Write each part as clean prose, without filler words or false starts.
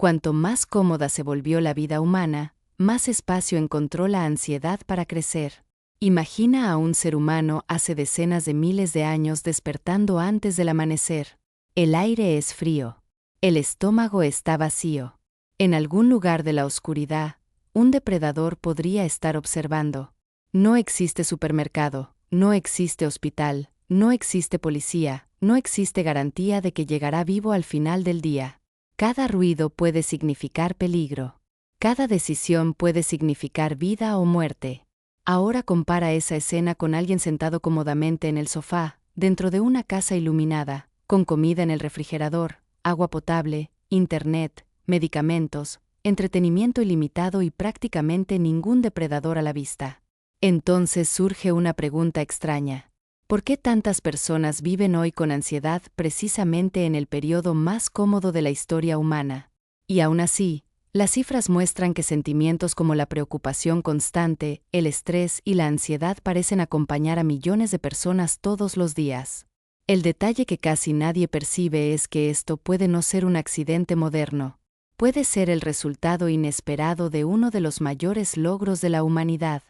Cuanto más cómoda se volvió la vida humana, más espacio encontró la ansiedad para crecer. Imagina a un ser humano hace decenas de miles de años despertando antes del amanecer. El aire es frío. El estómago está vacío. En algún lugar de la oscuridad, un depredador podría estar observando. No existe supermercado, no existe hospital, no existe policía, no existe garantía de que llegará vivo al final del día. Cada ruido puede significar peligro. Cada decisión puede significar vida o muerte. Ahora compara esa escena con alguien sentado cómodamente en el sofá, dentro de una casa iluminada, con comida en el refrigerador, agua potable, internet, medicamentos, entretenimiento ilimitado y prácticamente ningún depredador a la vista. Entonces surge una pregunta extraña. ¿Por qué tantas personas viven hoy con ansiedad precisamente en el periodo más cómodo de la historia humana? Y aún así, las cifras muestran que sentimientos como la preocupación constante, el estrés y la ansiedad parecen acompañar a millones de personas todos los días. El detalle que casi nadie percibe es que esto puede no ser un accidente moderno. Puede ser el resultado inesperado de uno de los mayores logros de la humanidad.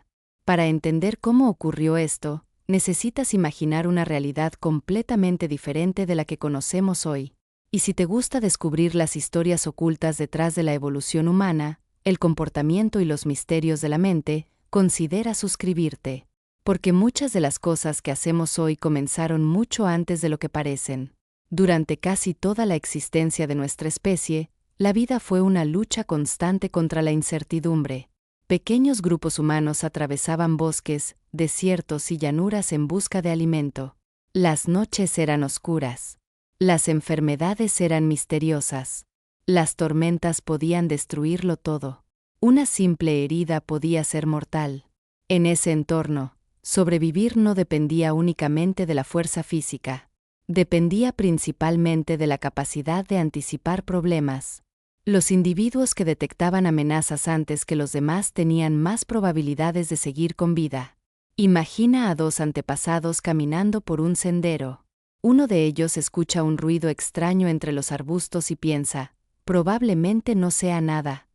Para entender cómo ocurrió esto, necesitas imaginar una realidad completamente diferente de la que conocemos hoy. Y si te gusta descubrir las historias ocultas detrás de la evolución humana, el comportamiento y los misterios de la mente, considera suscribirte. Porque muchas de las cosas que hacemos hoy comenzaron mucho antes de lo que parecen. Durante casi toda la existencia de nuestra especie, la vida fue una lucha constante contra la incertidumbre. Pequeños grupos humanos atravesaban bosques, desiertos y llanuras en busca de alimento. Las noches eran oscuras. Las enfermedades eran misteriosas. Las tormentas podían destruirlo todo. Una simple herida podía ser mortal. En ese entorno, sobrevivir no dependía únicamente de la fuerza física. Dependía principalmente de la capacidad de anticipar problemas. Los individuos que detectaban amenazas antes que los demás tenían más probabilidades de seguir con vida. Imagina a dos antepasados caminando por un sendero. Uno de ellos escucha un ruido extraño entre los arbustos y piensa, probablemente no sea nada.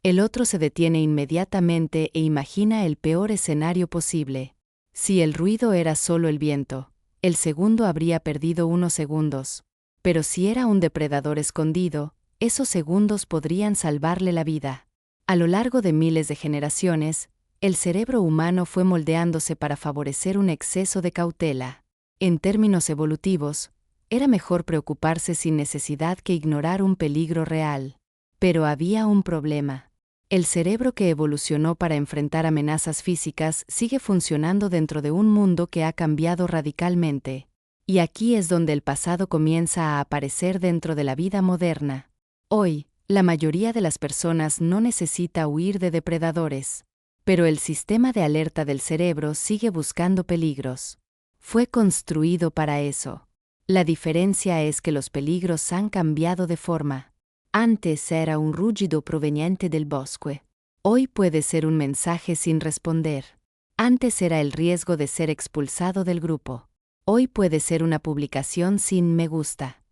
El otro se detiene inmediatamente e imagina el peor escenario posible. Si el ruido era solo el viento, el segundo habría perdido unos segundos. Pero si era un depredador escondido, esos segundos podrían salvarle la vida. A lo largo de miles de generaciones, el cerebro humano fue moldeándose para favorecer un exceso de cautela. En términos evolutivos, era mejor preocuparse sin necesidad que ignorar un peligro real. Pero había un problema. El cerebro que evolucionó para enfrentar amenazas físicas sigue funcionando dentro de un mundo que ha cambiado radicalmente. Y aquí es donde el pasado comienza a aparecer dentro de la vida moderna. Hoy, la mayoría de las personas no necesita huir de depredadores. Pero el sistema de alerta del cerebro sigue buscando peligros. Fue construido para eso. La diferencia es que los peligros han cambiado de forma. Antes era un rugido proveniente del bosque. Hoy puede ser un mensaje sin responder. Antes era el riesgo de ser expulsado del grupo. Hoy puede ser una publicación sin me gusta.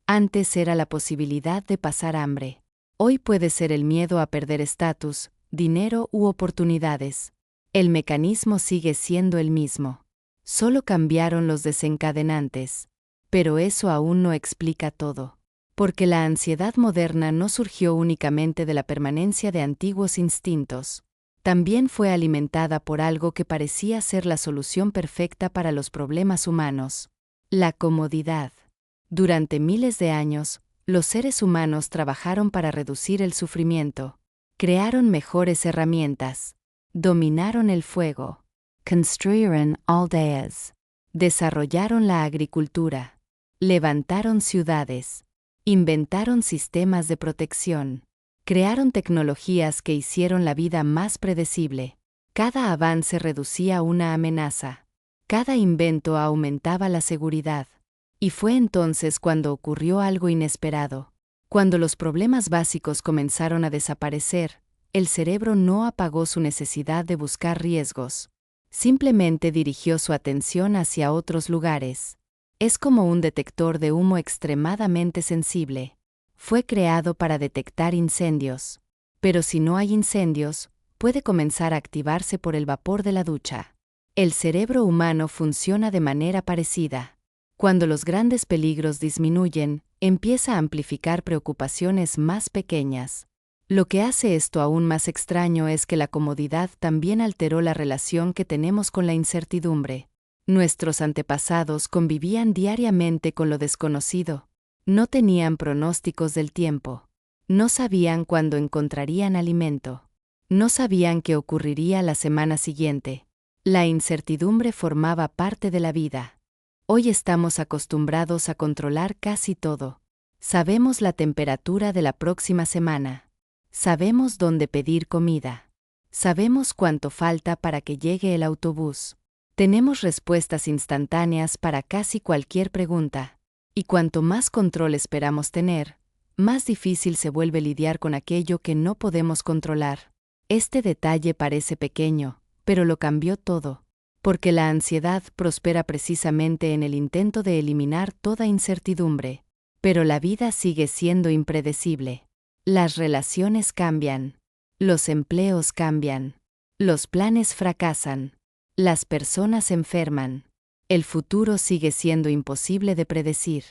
Antes era la posibilidad de pasar hambre. Hoy puede ser el miedo a perder estatus, dinero u oportunidades. El mecanismo sigue siendo el mismo. Solo cambiaron los desencadenantes. Pero eso aún no explica todo. Porque la ansiedad moderna no surgió únicamente de la permanencia de antiguos instintos. También fue alimentada por algo que parecía ser la solución perfecta para los problemas humanos: la comodidad. Durante miles de años, los seres humanos trabajaron para reducir el sufrimiento. Crearon mejores herramientas. Dominaron el fuego. Construyeron aldeas. Desarrollaron la agricultura. Levantaron ciudades. Inventaron sistemas de protección. Crearon tecnologías que hicieron la vida más predecible. Cada avance reducía una amenaza. Cada invento aumentaba la seguridad. Y fue entonces cuando ocurrió algo inesperado. Cuando los problemas básicos comenzaron a desaparecer, el cerebro no apagó su necesidad de buscar riesgos. Simplemente dirigió su atención hacia otros lugares. Es como un detector de humo extremadamente sensible. Fue creado para detectar incendios. Pero si no hay incendios, puede comenzar a activarse por el vapor de la ducha. El cerebro humano funciona de manera parecida. Cuando los grandes peligros disminuyen, empieza a amplificar preocupaciones más pequeñas. Lo que hace esto aún más extraño es que la comodidad también alteró la relación que tenemos con la incertidumbre. Nuestros antepasados convivían diariamente con lo desconocido. No tenían pronósticos del tiempo. No sabían cuándo encontrarían alimento. No sabían qué ocurriría la semana siguiente. La incertidumbre formaba parte de la vida. Hoy estamos acostumbrados a controlar casi todo. Sabemos la temperatura de la próxima semana. Sabemos dónde pedir comida. Sabemos cuánto falta para que llegue el autobús. Tenemos respuestas instantáneas para casi cualquier pregunta. Y cuanto más control esperamos tener, más difícil se vuelve lidiar con aquello que no podemos controlar. Este detalle parece pequeño, pero lo cambió todo. Porque la ansiedad prospera precisamente en el intento de eliminar toda incertidumbre. Pero la vida sigue siendo impredecible. Las relaciones cambian. Los empleos cambian. Los planes fracasan. Las personas enferman. El futuro sigue siendo imposible de predecir.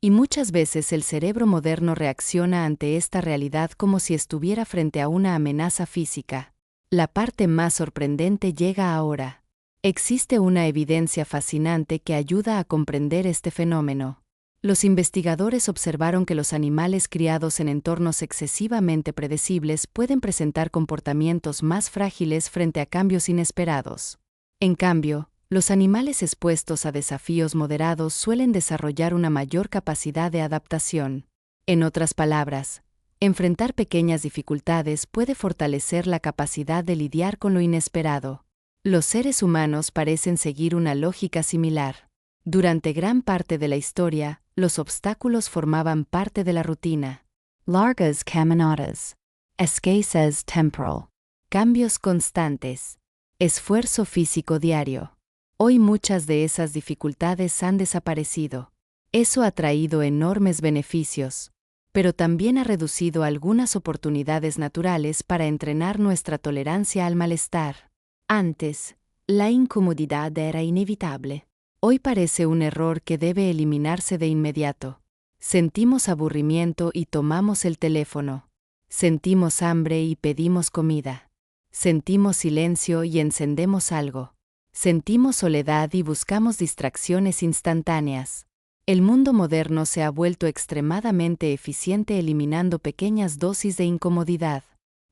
Y muchas veces el cerebro moderno reacciona ante esta realidad como si estuviera frente a una amenaza física. La parte más sorprendente llega ahora. Existe una evidencia fascinante que ayuda a comprender este fenómeno. Los investigadores observaron que los animales criados en entornos excesivamente predecibles pueden presentar comportamientos más frágiles frente a cambios inesperados. En cambio, los animales expuestos a desafíos moderados suelen desarrollar una mayor capacidad de adaptación. En otras palabras, enfrentar pequeñas dificultades puede fortalecer la capacidad de lidiar con lo inesperado. Los seres humanos parecen seguir una lógica similar. Durante gran parte de la historia, los obstáculos formaban parte de la rutina. Largas caminatas. Escasez temporal. Cambios constantes. Esfuerzo físico diario. Hoy muchas de esas dificultades han desaparecido. Eso ha traído enormes beneficios, pero también ha reducido algunas oportunidades naturales para entrenar nuestra tolerancia al malestar. Antes, la incomodidad era inevitable. Hoy parece un error que debe eliminarse de inmediato. Sentimos aburrimiento y tomamos el teléfono. Sentimos hambre y pedimos comida. Sentimos silencio y encendemos algo. Sentimos soledad y buscamos distracciones instantáneas. El mundo moderno se ha vuelto extremadamente eficiente eliminando pequeñas dosis de incomodidad.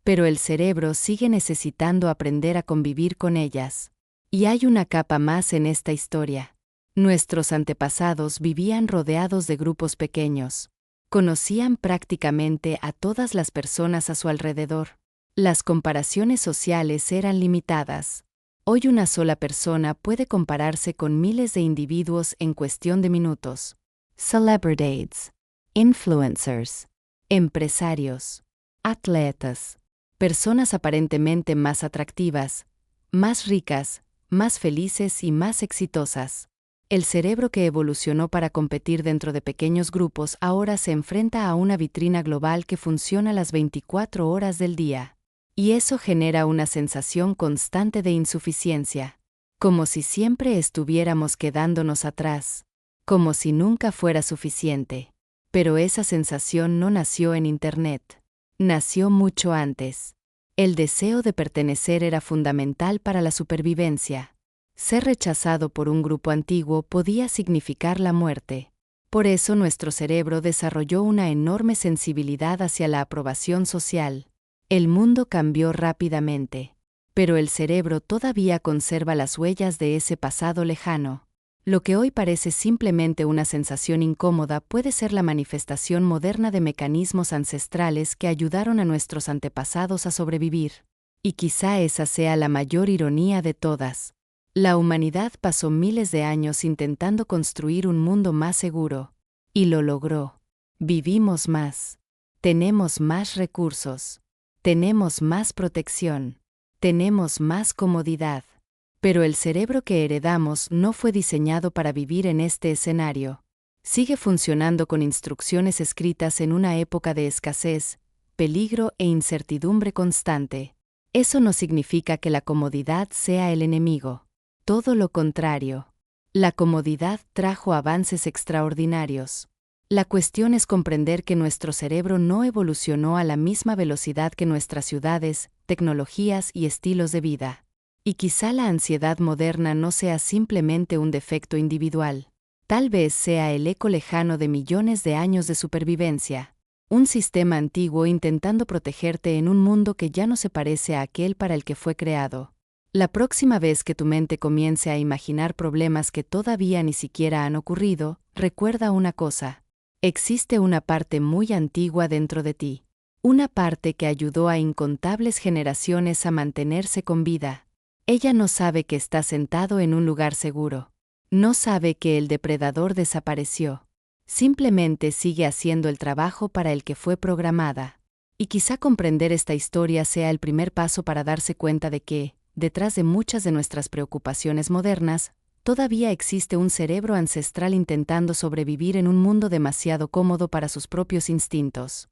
Pero el cerebro sigue necesitando aprender a convivir con ellas. Y hay una capa más en esta historia. Nuestros antepasados vivían rodeados de grupos pequeños. Conocían prácticamente a todas las personas a su alrededor. Las comparaciones sociales eran limitadas. Hoy una sola persona puede compararse con miles de individuos en cuestión de minutos. Celebrities, influencers, empresarios, atletas, personas aparentemente más atractivas, más ricas, más felices y más exitosas. El cerebro que evolucionó para competir dentro de pequeños grupos ahora se enfrenta a una vitrina global que funciona las 24 horas del día. Y eso genera una sensación constante de insuficiencia, como si siempre estuviéramos quedándonos atrás, como si nunca fuera suficiente. Pero esa sensación no nació en Internet, nació mucho antes. El deseo de pertenecer era fundamental para la supervivencia. Ser rechazado por un grupo antiguo podía significar la muerte. Por eso nuestro cerebro desarrolló una enorme sensibilidad hacia la aprobación social. El mundo cambió rápidamente, pero el cerebro todavía conserva las huellas de ese pasado lejano. Lo que hoy parece simplemente una sensación incómoda puede ser la manifestación moderna de mecanismos ancestrales que ayudaron a nuestros antepasados a sobrevivir. Y quizá esa sea la mayor ironía de todas. La humanidad pasó miles de años intentando construir un mundo más seguro. Y lo logró. Vivimos más. Tenemos más recursos. Tenemos más protección. Tenemos más comodidad. Pero el cerebro que heredamos no fue diseñado para vivir en este escenario. Sigue funcionando con instrucciones escritas en una época de escasez, peligro e incertidumbre constante. Eso no significa que la comodidad sea el enemigo. Todo lo contrario. La comodidad trajo avances extraordinarios. La cuestión es comprender que nuestro cerebro no evolucionó a la misma velocidad que nuestras ciudades, tecnologías y estilos de vida. Y quizá la ansiedad moderna no sea simplemente un defecto individual. Tal vez sea el eco lejano de millones de años de supervivencia. Un sistema antiguo intentando protegerte en un mundo que ya no se parece a aquel para el que fue creado. La próxima vez que tu mente comience a imaginar problemas que todavía ni siquiera han ocurrido, recuerda una cosa. Existe una parte muy antigua dentro de ti. Una parte que ayudó a incontables generaciones a mantenerse con vida. Ella no sabe que está sentado en un lugar seguro. No sabe que el depredador desapareció. Simplemente sigue haciendo el trabajo para el que fue programada. Y quizá comprender esta historia sea el primer paso para darse cuenta de que, detrás de muchas de nuestras preocupaciones modernas, todavía existe un cerebro ancestral intentando sobrevivir en un mundo demasiado cómodo para sus propios instintos.